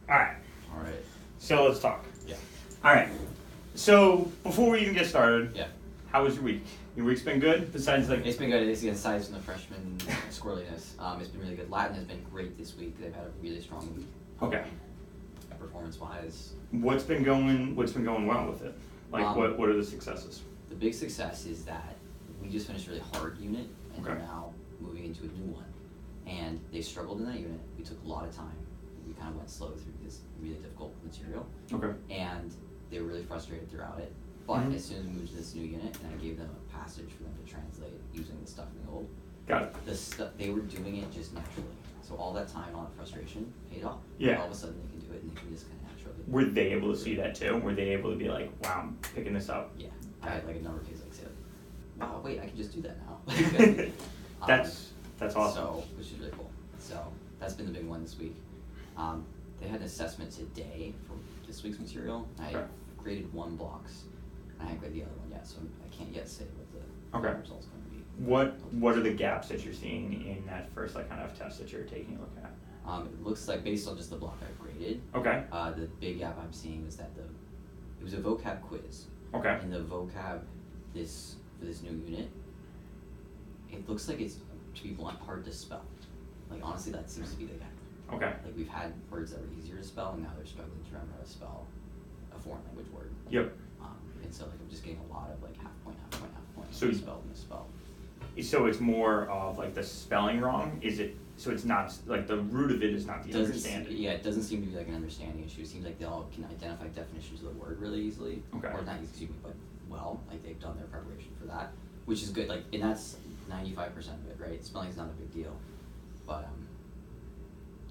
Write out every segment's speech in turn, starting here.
All right. All right. So let's talk. Yeah. All right. So before we even get started, Yeah. how was your week? Your week's been good. Besides, like, It's been good. It's aside from the freshman squirreliness. It's been really good. Latin has been great this week. They've had a really strong week. Okay. Performance-wise, What's been going well with it? Like, what are the successes? the big success is that we just finished a really hard unit, and Okay. we're now moving into a new one. And they struggled in that unit. We took a lot of time. We kind of went slow through this really difficult material. Okay. And they were really frustrated throughout it. But Mhm. as soon as we moved to this new unit, and I gave them a passage for them to translate using the stuff in the old, Got it. the stuff they were doing it just naturally. So all that time, all that frustration paid off. Yeah. All of a sudden, they can do it, and they can just kind of naturally. Were they able to see that too? Were they able to be like, wow, I'm picking this up? Yeah, I had like a number of days like say, wow, wait, I can just do that now. That's awesome. So, which is really cool. So that's been the big one this week. They had an assessment today for this week's material. I Okay. graded one blocks, and I haven't graded the other one yet, so I can't yet say what the Okay. result's going to be. What are the gaps that you're seeing in that first like kind of test that you're taking a look at? It looks like based on just the block I've graded, Okay. the big gap I'm seeing is that it was a vocab quiz. Okay. And the vocab for this new unit, it looks like it's, to be blunt, hard to spell. Like honestly, that seems to be the gap. Okay. Like we've had words that were easier to spell, and now they're struggling to remember how to spell a foreign language word. Yep. And so like I'm just getting a lot of like half point, So misspelled, misspelled. So it's more of like the spelling wrong. Is it? So it's not like the root of it is not the understanding. Yeah, it doesn't seem to be like an understanding issue. It seems like they all can identify definitions of the word really easily. Okay. Or not, excuse me, but well, like they've done their preparation for that, which is good. Like, and that's 95% of it, right? Spelling's not a big deal, but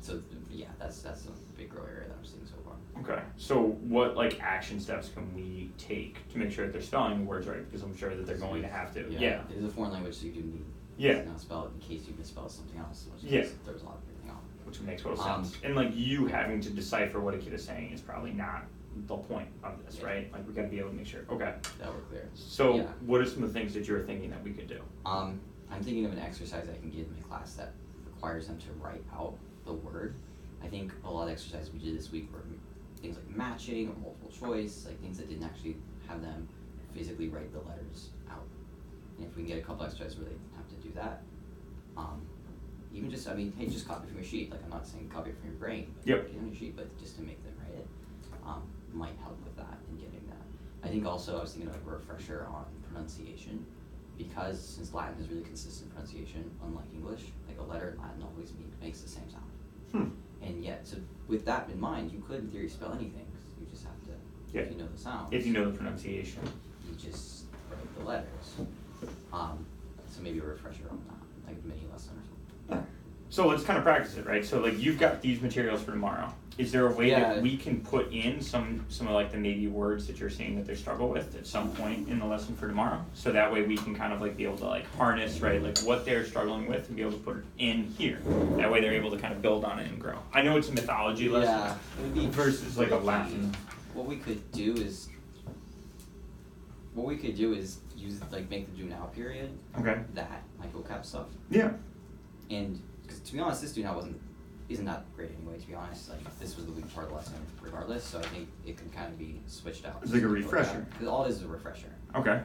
so yeah, that's a big growth area that I'm seeing so far. Okay. So what like action steps can we take to make sure that they're spelling the words right? Because I'm sure that they're going to have to. Yeah. It is a foreign language, so you do need Yeah. to spell it in case you misspell something else. Which Yeah. There's a lot of everything off. Which makes total sense. And like you having to decipher what a kid is saying is probably not the point of this, Yeah. right? Like we got to be able to make sure. Okay. That we're clear. So Yeah. what are some of the things that you're thinking that we could do? I'm thinking of an exercise I can give in my class that requires them to write out the word. I think a lot of exercises we did this week were things like matching or multiple choice, like things that didn't actually have them physically write the letters out. And if we can get a couple exercises where they have to do that, even just, I mean, hey, just copy from your sheet. Like I'm not saying copy it from your brain, but Yep. get it on your sheet, but just to make them write it, might help with that and getting that. I think also I was thinking of a refresher on pronunciation, because since Latin has really consistent pronunciation, unlike English, like a letter in Latin always makes the same sound. And yet, so with that in mind, you could in theory spell anything. You just have to, if you know the sound. If you know the pronunciation. You just write the letters. So maybe a refresher on that, like a mini lesson or something. So let's kind of practice it, right? So like you've got these materials for tomorrow. Is there a way that we can put in some of like the maybe words that you're seeing that they struggle with at some point in the lesson for tomorrow? So that way we can kind of like be able to like harness, right, like what they're struggling with and be able to put it in here. That way they're able to kind of build on it and grow. I know it's a mythology lesson Yeah, it would be versus like a Latin. What we could do is use like make the do now period. Okay. That like vocab stuff. Yeah. And because to be honest, this do now isn't that great anyway. To be honest, like this was the weak part of the lesson regardless. So I think it can kind of be switched out. It's like a refresher. Because all it is a refresher. Okay.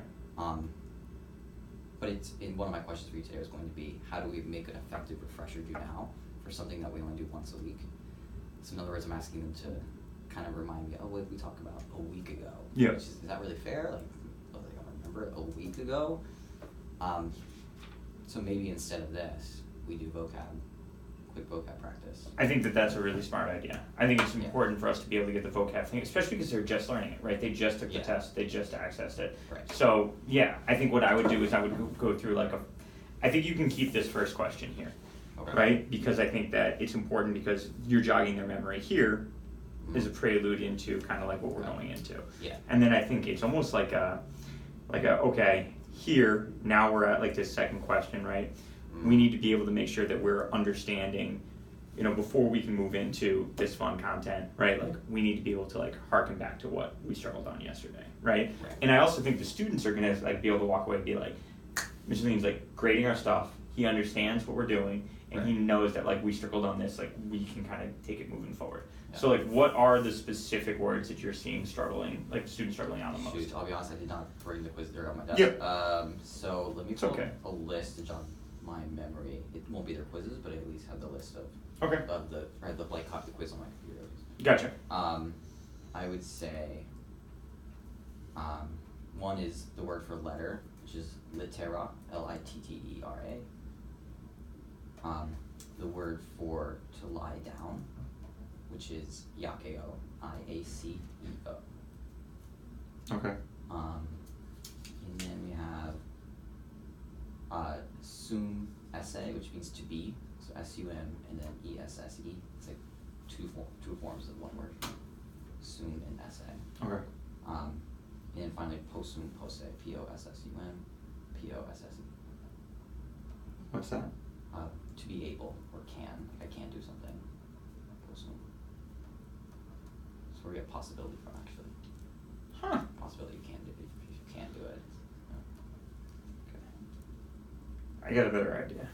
But it's in one of my questions for you today was going to be how do we make an effective refresher do now for something that we only do once a week. So in other words, I'm asking them to kind of remind me, oh, what did we talk about a week ago? Yeah. Is that really fair? Like I remember it a week ago. So maybe instead of this, we do quick vocab practice. I think that that's a really smart idea. I think it's important for us to be able to get the vocab thing, especially because they're just learning it, right? They just took the test, they just accessed it. Right. So yeah, I think what I would do is I would go through like I think you can keep this first question here, Okay. right? Because I think that it's important because you're jogging their memory here is a prelude into kind of like what we're going into. Yeah. And then I think it's almost like a okay, here, now we're at like this second question, right? We need to be able to make sure that we're understanding, you know, before we can move into this fun content, right? Like we need to be able to like harken back to what we struggled on yesterday, right? And I also think the students are gonna like be able to walk away and be like, Mr. Lean's like grading our stuff, he understands what we're doing, and he knows that like we struggled on this, like we can kind of take it moving forward. Yeah. So like, what are the specific words that you're seeing struggling, like students struggling on the most? Shoot, I'll be honest, I did not bring the quiz there on my desk. Yep. So let me pull okay. a list to jog my memory. It won't be their quizzes, but I at least have the list of the blank copy quiz on my computer. Gotcha. I would say one is the word for letter, which is littera, Littera. The word for to lie down, which is yakeo, Iaceo. Okay. And then we have sum esse, which means to be, so SUM and then ESSE. It's like two forms of one word, sum and esse. Okay. And then finally possum posse, POSSUM, POSSE. What's that? To be able or can, like I can do something. Possum. That's where we get possibility from, actually. Huh. Possibility you can do it if you can do it. I got a better idea.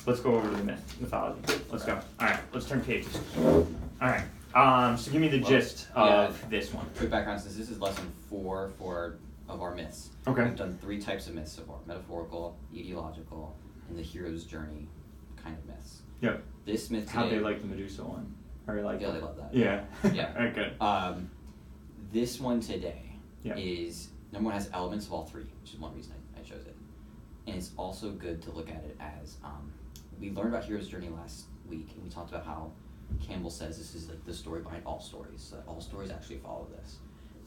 Let's go over to the mythology. Let's go. Alright, let's turn pages. Alright. So give me the gist of this one. Quick background, since this is lesson 4 of our myths. Okay. We've done 3 types of myths so far: metaphorical, ideological, and the hero's journey kind of myths. Yep. This myth today. How'd they like the Medusa one? Or like Yeah, they love that. Yeah. Yeah. Alright, good. This one today Yeah. is, number one, has elements of all 3, which is one reason I chose it. And it's also good to look at it as, we learned about hero's journey last week, and we talked about how Campbell says this is like the story behind all stories, so that all stories actually follow this.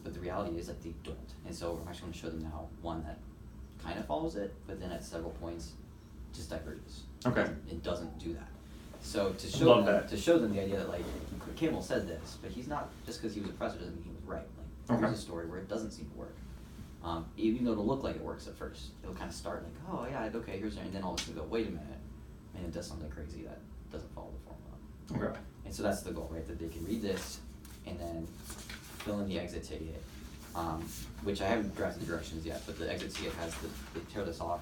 But the reality is that they don't. And so we're actually going to show them now one that kind of follows it, but then at several points just diverges. Okay. It doesn't do that. So to show them the idea that like Campbell said this, but he's not, just because he was a professor doesn't mean he was right. Like there's a story where it doesn't seem to work. Even though it'll look like it works at first, it'll kind of start like, oh yeah, okay, here's, and then all of a sudden go, wait a minute, and it does something crazy that doesn't follow the formula. Okay. And so that's the goal, right? That they can read this and then fill in the exit ticket, which I haven't drafted the directions yet, but the exit ticket has they tear this off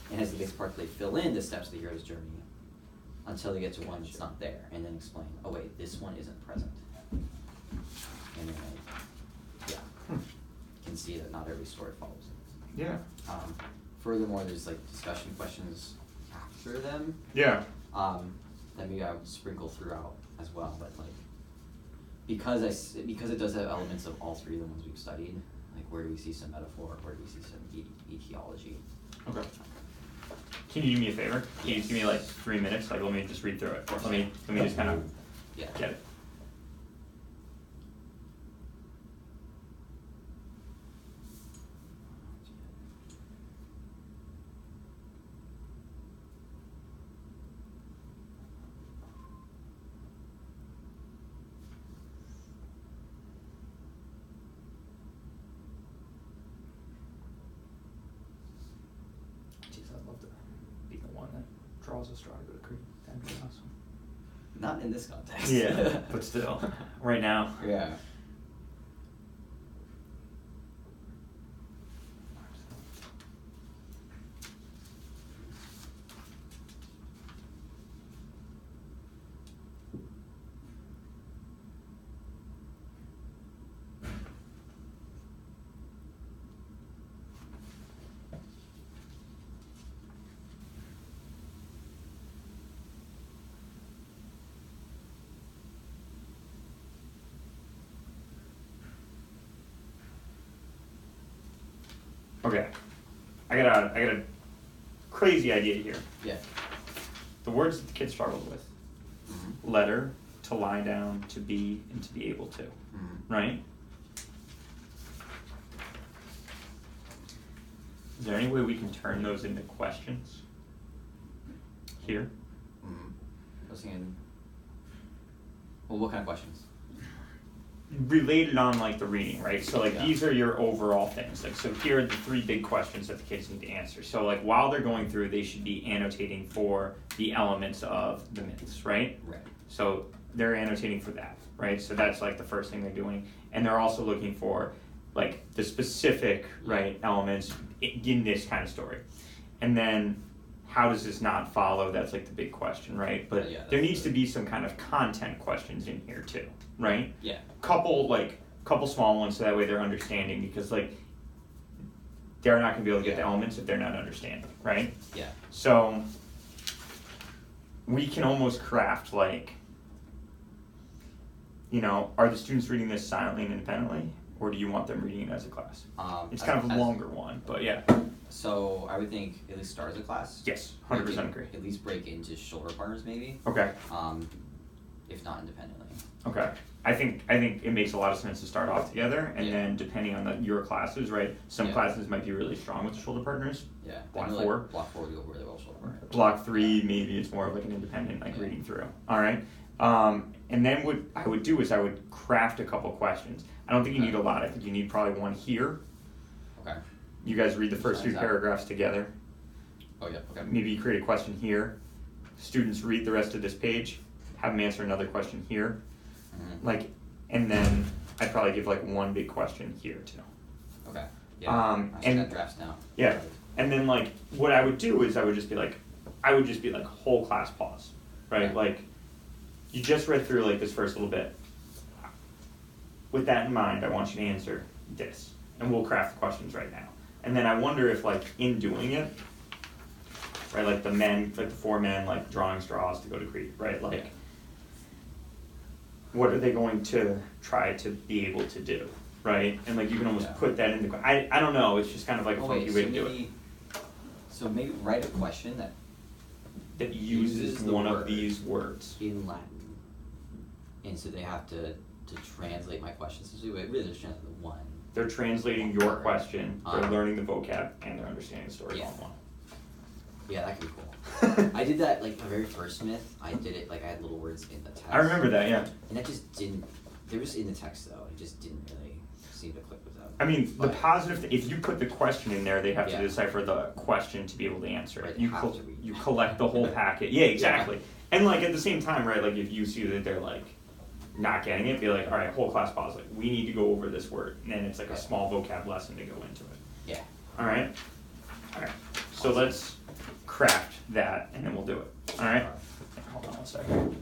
and has the basic part that they fill in the steps of the hero's journey until they get to one that's not there, and then explain, oh wait, this one isn't present. And then can see that not every story follows it. Yeah. Furthermore, there's like discussion questions after them. Yeah. That maybe I would sprinkle throughout as well, but like because it does have elements of all 3 of the ones we've studied. Like where do we see some metaphor? Where do we see some etiology? Okay. Can you do me a favor? Can you just give me like 3 minutes? Like let me just read through it. Let me just kind of get it. Draws a straw to go to Creed. That'd be awesome. Not in this context. Yeah, but still, right now. Yeah. Okay, I got a crazy idea here. Yeah. The words that the kids struggled with: letter, to lie down, to be, and to be able to. Right? Is there any way we can turn those into questions? Here. I was thinking. Well, what kind of questions? Related on like the reading, right? So like these are your overall things. Like so here are the 3 big questions that the kids need to answer. So like while they're going through, they should be annotating for the elements of the myths, right? Right. So they're annotating for that, right? So that's like the first thing they're doing. And they're also looking for like the specific, right, elements in this kind of story. And then how does this not follow? That's like the big question, right? But Yeah, there needs to be some kind of content questions in here too, right? Yeah. Couple small ones so that way they're understanding, because like they're not gonna be able to get the elements if they're not understanding, right? Yeah. So we can almost craft like, you know, are the students reading this silently and independently, or do you want them reading it as a class? It's kind of a longer one, but yeah. So I would think at least start as a class. Yes, 100% agree. At least break into shoulder partners maybe. Okay. If not independently. Okay. I think it makes a lot of sense to start off together, and then depending on your classes, right? Some classes might be really strong with the shoulder partners. Yeah. Block 4. Like block 4 would go really well with shoulder partners. Block 3, maybe it's more of like an independent, like reading through. All right. And then what I would do is I would craft a couple questions. I don't think you need a lot. I think you need probably one here. Okay. You guys read the first 3 paragraphs together. Oh yeah. Okay. Maybe you create a question here. Students read the rest of this page. Have them answer another question here. Mm-hmm. Like, and then I'd probably give like one big question here too. Okay. Yeah. And that drafts now. Yeah. And then like what I would do is I would just be like whole class pause, right? Okay. Like you just read through like this first little bit. With that in mind, I want you to answer this, and we'll craft the questions right now. And then I wonder if like in doing it, right, like the 4 men like drawing straws to go to Crete, right? Like what are they going to try to be able to do, right? And like you can almost put that in the I don't know, it's just kind of like a funky way to do it. So maybe write a question that uses one of these words in Latin. And so they have to translate my question. So it really just translate the one. They're translating your question, they're learning the vocab, and they're understanding the story all in one. Yeah, that could be cool. I did that like the very first myth. I did it like I had little words in the text. I remember that, yeah. And that just didn't. They were just in the text though. It just didn't really seem to click with them. I mean, the positive if you put the question in there, they have to decipher the question to be able to answer it. Right, You collect the whole packet. Yeah, exactly. Yeah. And like at the same time, right? Like if you see that they're like not getting it, be like, all right, whole class pause. Like we need to go over this word, and then it's like a small vocab lesson to go into it. Yeah. All right. All right. So let's craft that, and then we'll do it. All right. Hold on one second.